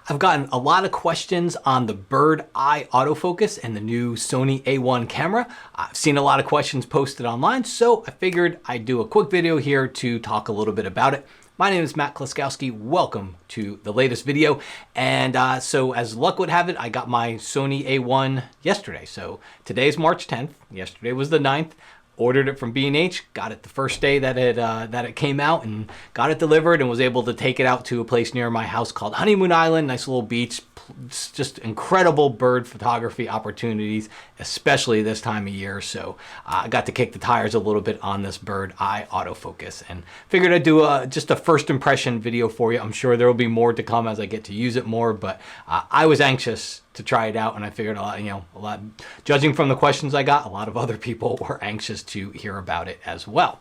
I've gotten a lot of questions on the bird eye autofocus and the new Sony A1 camera. I've seen a lot of questions posted online, so I figured I'd do a quick video here to talk a little bit about it. My name is Matt Klaskowski. Welcome to the latest video. And so as luck would have it, I got my Sony A1 yesterday. So today's March 10th. Yesterday was the 9th. Ordered it from B&H, got it the first day that it came out, and got it delivered, and was able to take it out to a place near my house called Honeymoon Island. Nice little beach, just incredible bird photography opportunities, especially this time of year. So I got to kick the tires a little bit on this bird eye autofocus, and figured I'd do just a first impression video for you. I'm sure there will be more to come as I get to use it more, but I was anxious to try it out, and I figured a lot, judging from the questions I got, a lot of other people were anxious to hear about it as well.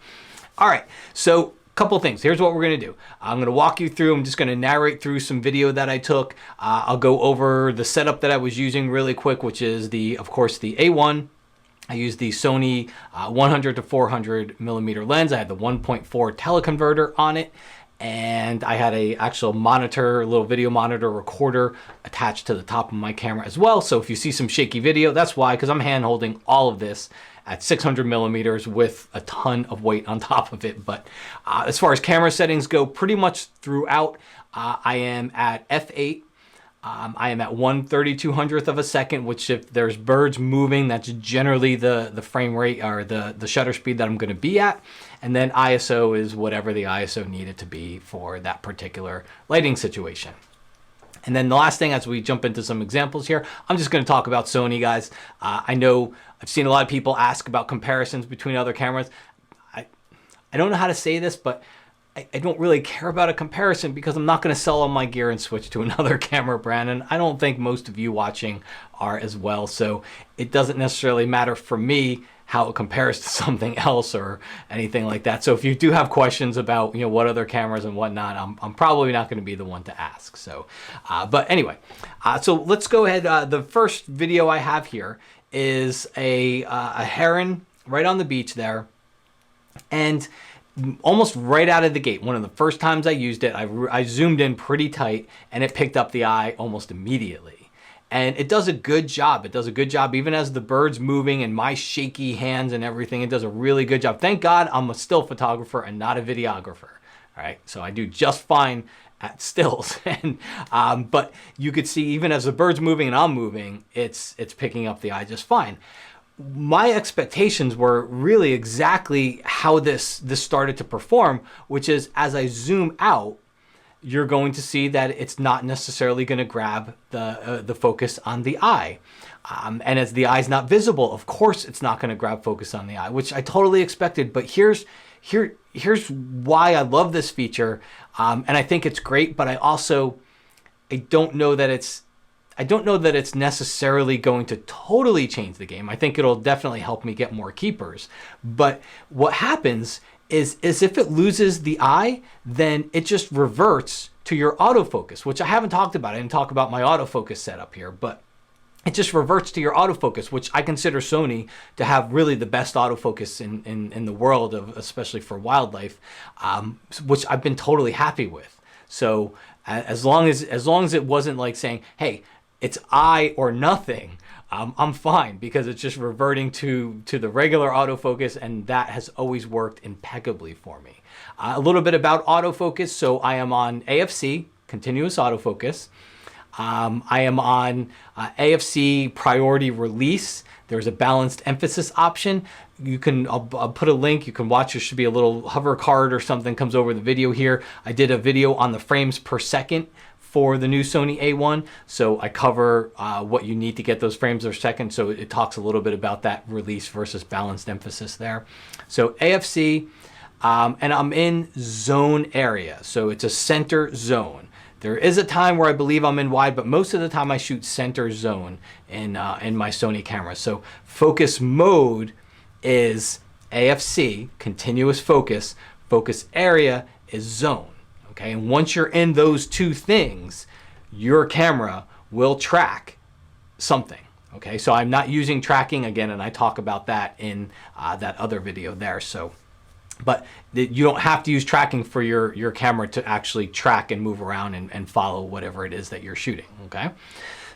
All right, so a couple things. Here's what we're gonna do. I'm gonna walk you through, I'm just gonna narrate through some video that I took. I'll go over the setup that I was using really quick, which is of course the A1. I used the Sony 100 to 400 millimeter lens. I had the 1.4 teleconverter on it. And I had a actual monitor, a little video monitor recorder attached to the top of my camera as well. So if you see some shaky video, that's why, because I'm hand holding all of this at 600 millimeters with a ton of weight on top of it. But as far as camera settings go, pretty much throughout, I am at f8. I am at 1/3200th of a second, which if there's birds moving, that's generally the frame rate or the shutter speed that I'm going to be at. And then ISO is whatever the ISO needed to be for that particular lighting situation. And then the last thing, as we jump into some examples here, I'm just going to talk about Sony, guys. I know I've seen a lot of people ask about comparisons between other cameras. I don't know how to say this, but I don't really care about a comparison because I'm not going to sell all my gear and switch to another camera brand. And I don't think most of you watching are as well. So it doesn't necessarily matter for me how it compares to something else or anything like that. So if you do have questions about, what other cameras and whatnot, I'm probably not going to be the one to ask. So, but anyway, so let's go ahead. The first video I have here is a heron right on the beach there. And almost right out of the gate, one of the first times I used it, I zoomed in pretty tight and it picked up the eye almost immediately. And it does a good job. It does a good job even as the bird's moving and my shaky hands and everything. It does a really good job. Thank God I'm a still photographer and not a videographer. All right, so I do just fine at stills. And but you could see even as the bird's moving and I'm moving, it's picking up the eye just fine. My expectations were really exactly how this started to perform, which is as I zoom out, you're going to see that it's not necessarily going to grab the focus on the eye. And as the eye's not visible, of course it's not going to grab focus on the eye, which I totally expected. But here's why I love this feature. And I think it's great, but I don't know that it's necessarily going to totally change the game. I think it'll definitely help me get more keepers. But what happens is if it loses the eye, then it just reverts to your autofocus, which I haven't talked about. I didn't talk about my autofocus setup here, but it just reverts to your autofocus, which I consider Sony to have really the best autofocus in the world, especially for wildlife, which I've been totally happy with. So as long as it wasn't like saying, hey, it's eye or nothing, I'm fine, because it's just reverting to the regular autofocus, and that has always worked impeccably for me. A little bit about autofocus. So I am on AFC, continuous autofocus. I am on AFC priority release. There's a balanced emphasis option. I'll put a link. You can watch. There should be a little hover card or something comes over the video here. I did a video on the frames per second for the new Sony A1. So I cover what you need to get those frames per second. So it talks a little bit about that release versus balanced emphasis there. So AFC, and I'm in zone area. So it's a center zone. There is a time where I believe I'm in wide, but most of the time I shoot center zone in my Sony camera. So focus mode is AFC, continuous focus. Focus area is zone. Okay, and once you're in those two things, your camera will track something. Okay, so I'm not using tracking again, and I talk about that in that other video there. So, but you don't have to use tracking for your camera to actually track and move around and follow whatever it is that you're shooting, okay?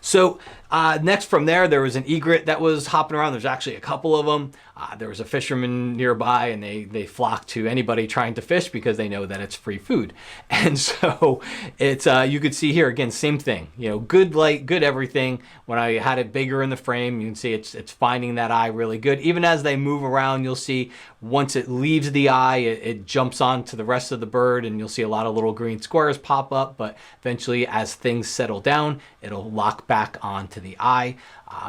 So next from there was an egret that was hopping around. There's actually a couple of them. There was a fisherman nearby, and they flock to anybody trying to fish because they know that it's free food. And so it's you could see here again, same thing. You know, good light, good everything. When I had it bigger in the frame, you can see it's finding that eye really good. Even as they move around, you'll see once it leaves the eye, it jumps onto the rest of the bird, and you'll see a lot of little green squares pop up. But eventually, as things settle down, it'll lock back onto the eye.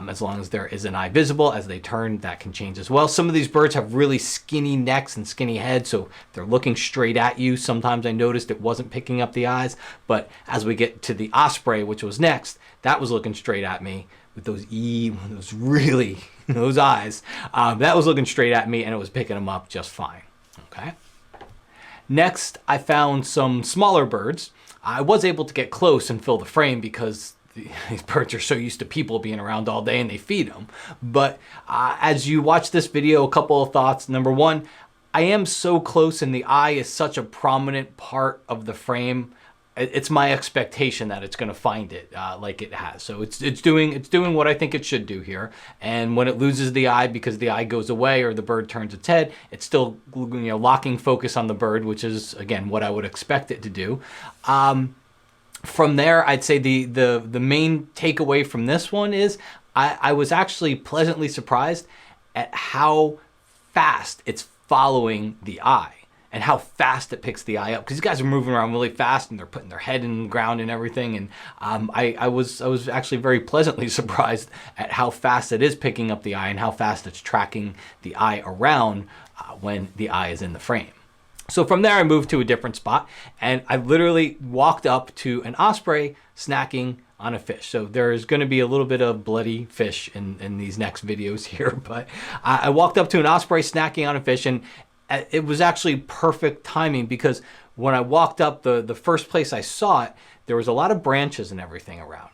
As long as there is an eye visible. As they turn, that can change as well. Some of these birds have really skinny necks and skinny heads, so they're looking straight at you. Sometimes I noticed it wasn't picking up the eyes, but as we get to the osprey, which was next, that was looking straight at me with those those eyes. That was looking straight at me, and it was picking them up just fine. Okay. Next, I found some smaller birds. I was able to get close and fill the frame because these birds are so used to people being around all day and they feed them. But as you watch this video, a couple of thoughts. Number one, I am so close and the eye is such a prominent part of the frame. It's my expectation that it's going to find it like it has. So it's doing what I think it should do here. And when it loses the eye because the eye goes away or the bird turns its head, it's still, you know, locking focus on the bird, which is again what I would expect it to do. From there, I'd say the main takeaway from this one is I was actually pleasantly surprised at how fast it's following the eye and how fast it picks the eye up, because these guys are moving around really fast and they're putting their head in the ground and everything. And I was actually very pleasantly surprised at how fast it is picking up the eye and how fast it's tracking the eye around when the eye is in the frame. So from there, I moved to a different spot, and I literally walked up to an osprey snacking on a fish. So there's going to be a little bit of bloody fish in these next videos here, but I walked up to an osprey snacking on a fish, and it was actually perfect timing because when I walked up, the first place I saw it, there was a lot of branches and everything around.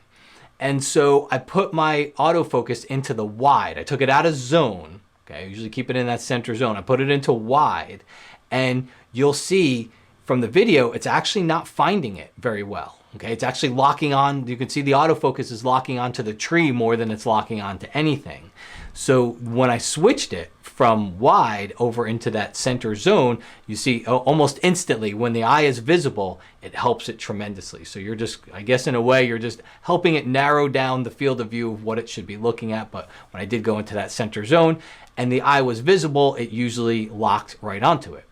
And so I put my autofocus into the wide. I took it out of zone. Okay, I usually keep it in that center zone. I put it into wide, and you'll see from the video, it's actually not finding it very well. Okay, it's actually locking on. You can see the autofocus is locking onto the tree more than it's locking onto anything. So when I switched it from wide over into that center zone, you see almost instantly when the eye is visible, it helps it tremendously. So you're just, I guess in a way, you're just helping it narrow down the field of view of what it should be looking at. But when I did go into that center zone and the eye was visible, it usually locked right onto it.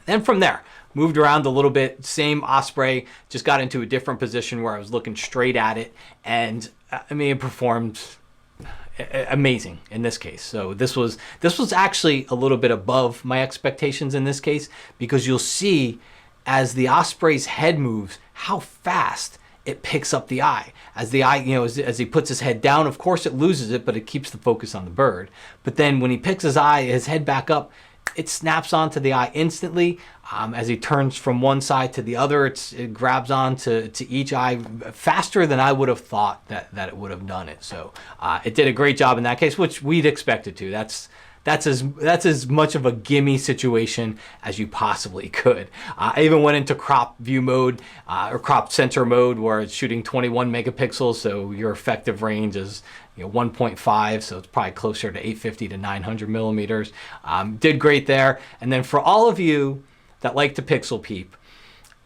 Then from there, moved around a little bit, same osprey, just got into a different position where I was looking straight at it. And I mean, it performed amazing in this case. So this was actually a little bit above my expectations in this case, because you'll see as the osprey's head moves, how fast it picks up the eye. As the eye, you know, as he puts his head down, of course it loses it, but it keeps the focus on the bird. But then when he picks his head back up, it snaps onto the eye instantly. As he turns from one side to the other, it grabs on to each eye faster than I would have thought that it would have done it. So it did a great job in that case, which we'd expect it to. That's as much of a gimme situation as you possibly could. I even went into crop view mode or crop sensor mode where it's shooting 21 megapixels, so your effective range is 1.5, so it's probably closer to 850 to 900 millimeters. Did great there. And then for all of you that like to pixel peep,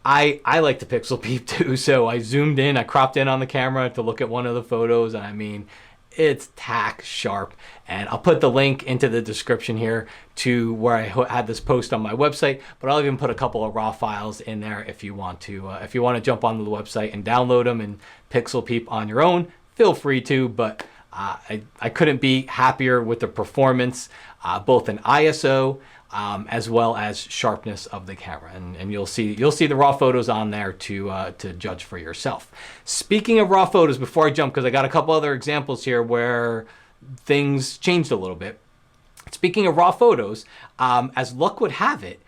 I like to pixel peep too. So I zoomed in, I cropped in on the camera to look at one of the photos, and I mean, it's tack sharp. And I'll put the link into the description here to where I had this post on my website, but I'll even put a couple of raw files in there if you want to jump onto the website and download them and pixel peep on your own. Feel free to, but I couldn't be happier with the performance, both in ISO as well as sharpness of the camera, and you'll see the raw photos on there to judge for yourself. Speaking of raw photos, before I jump, because I got a couple other examples here where things changed a little bit. Speaking of raw photos, as luck would have it,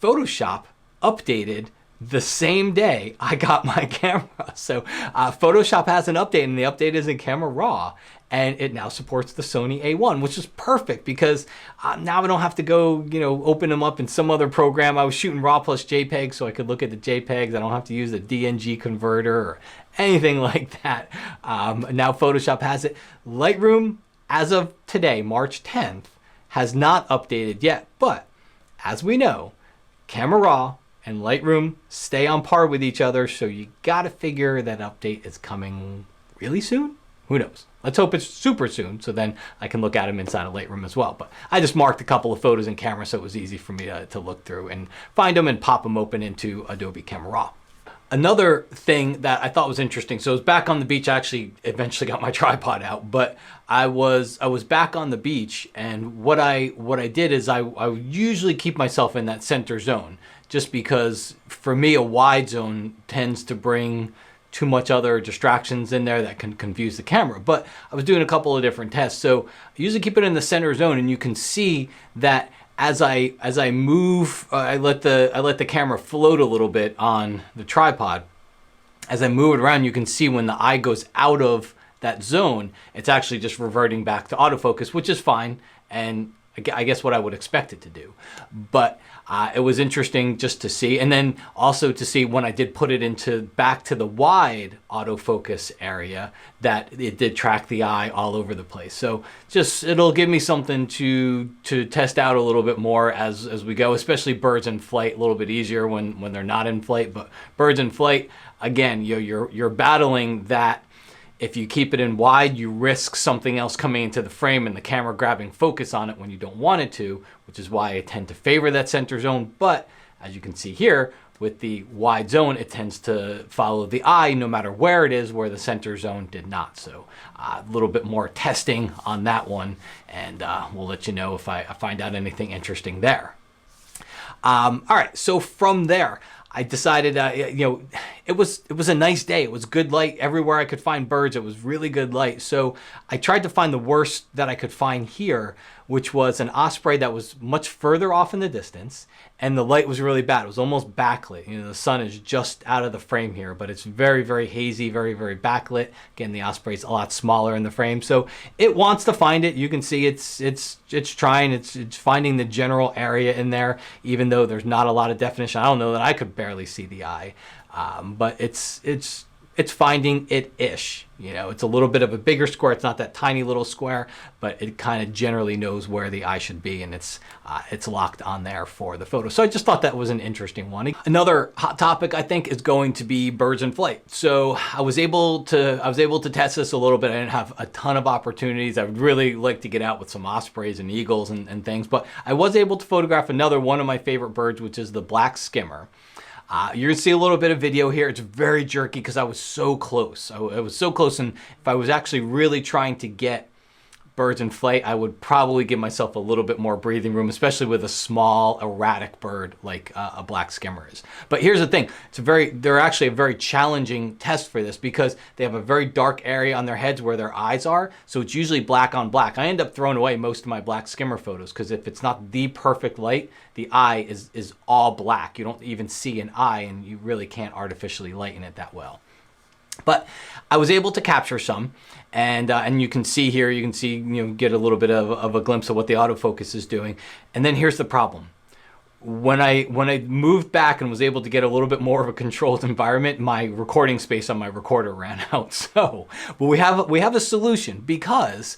Photoshop updated the same day I got my camera. So Photoshop has an update, and the update is in Camera Raw. and it now supports the Sony A1, which is perfect because now I don't have to go, open them up in some other program. I was shooting RAW plus JPEG, so I could look at the JPEGs. I don't have to use a DNG converter or anything like that. Now Photoshop has it. Lightroom, as of today, March 10th, has not updated yet, but as we know, Camera Raw and Lightroom stay on par with each other, so you gotta figure that update is coming really soon. Who knows? Let's hope it's super soon, so then I can look at them inside of Lightroom as well. But I just marked a couple of photos in Camera, so it was easy for me to look through and find them and pop them open into Adobe Camera Raw. Another thing that I thought was interesting, so I was back on the beach. I actually eventually got my tripod out, but I was back on the beach, and what I did is I usually keep myself in that center zone, just because for me a wide zone tends to bring too much other distractions in there that can confuse the camera. But I was doing a couple of different tests, so I usually keep it in the center zone, and you can see that as I move, I let the camera float a little bit on the tripod. As I move it around, you can see when the eye goes out of that zone, it's actually just reverting back to autofocus, which is fine, and I guess what I would expect it to do. But it was interesting just to see, and then also to see when I did put it back to the wide autofocus area, that it did track the eye all over the place. So it'll give me something to test out a little bit more as we go, especially birds in flight. A little bit easier when they're not in flight, but birds in flight, again, you're battling that. If you keep it in wide, you risk something else coming into the frame and the camera grabbing focus on it when you don't want it to, which is why I tend to favor that center zone. But as you can see here, with the wide zone, it tends to follow the eye no matter where it is, where the center zone did not. So a little bit more testing on that one, and we'll let you know if I find out anything interesting there. All right, so from there, I decided, it was a nice day. It was good light everywhere I could find birds. It was really good light. So I tried to find the worst that I could find here, which was an osprey that was much further off in the distance, and the light was really bad. It was almost backlit. The sun is just out of the frame here, but it's very, very hazy, very, very backlit. Again, the osprey's a lot smaller in the frame, so it wants to find it. You can see it's trying. It's finding the general area in there, even though there's not a lot of definition. I don't know that I could barely see the eye, but it's finding it-ish. It's a little bit of a bigger square. It's not that tiny little square, but it kind of generally knows where the eye should be, and it's locked on there for the photo. So I just thought that was an interesting one. Another hot topic, I think, is going to be birds in flight. So I was able to test this a little bit. I didn't have a ton of opportunities. I would really like to get out with some ospreys and eagles and things, but I was able to photograph another one of my favorite birds, which is the black skimmer. You're gonna see a little bit of video here. It's very jerky because I was so close. I was so close, and if I was actually really trying to get birds in flight, I would probably give myself a little bit more breathing room, especially with a small, erratic bird like a black skimmer is. But here's the thing. They're actually a very challenging test for this because they have a very dark area on their heads where their eyes are, so it's usually black on black. I end up throwing away most of my black skimmer photos because if it's not the perfect light, the eye is all black. You don't even see an eye, and you really can't artificially lighten it that well. But I was able to capture some, and you can see here, get a little bit of a glimpse of what the autofocus is doing. And then here's the problem. When I moved back and was able to get a little bit more of a controlled environment, my recording space on my recorder ran out. So, but we have a solution, because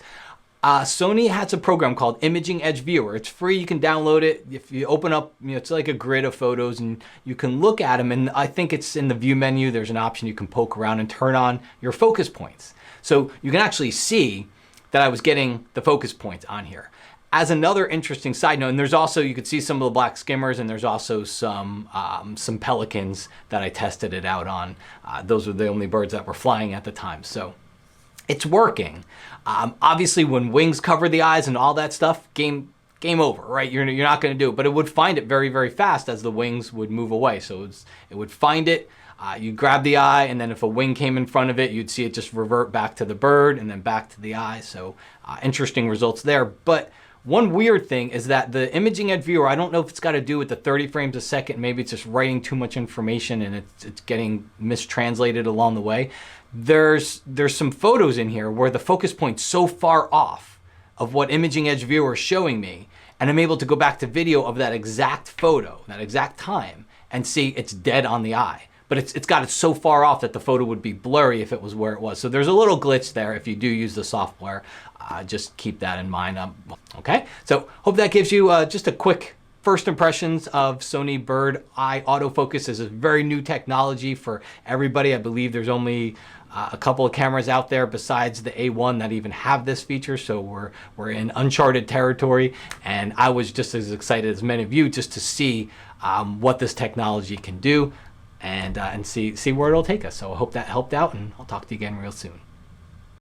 Sony has a program called Imaging Edge Viewer. It's free. You can download it. If you open up, it's like a grid of photos, and you can look at them. And I think it's in the view menu. There's an option you can poke around and turn on your focus points. So you can actually see that I was getting the focus points on here. As another interesting side note, and there's also, you could see some of the black skimmers, and there's also some pelicans that I tested it out on. Those were the only birds that were flying at the time. So it's working. Obviously, when wings cover the eyes and all that stuff, game over, right? You're not going to do it, but it would find it very, very fast as the wings would move away. So it would find it. You grab the eye, and then if a wing came in front of it, you'd see it just revert back to the bird and then back to the eye. So interesting results there. But One weird thing is that the imaging edge viewer, I don't know if it's got to do with the 30 frames a second, maybe it's just writing too much information and it's getting mistranslated along the way. There's some photos in here where the focus point's so far off of what imaging edge viewer is showing me, and I'm able to go back to video of that exact photo, that exact time, and see it's dead on the eye. But it's got it so far off that the photo would be blurry if it was where it was. So there's a little glitch there if you do use the software. Just keep that in mind. Okay, so hope that gives you just a quick first impressions of Sony Bird Eye autofocus. This is a very new technology for everybody. I believe there's only a couple of cameras out there besides the A1 that even have this feature, so we're in uncharted territory, and I was just as excited as many of you just to see what this technology can do and see where it'll take us. So I hope that helped out, and I'll talk to you again real soon.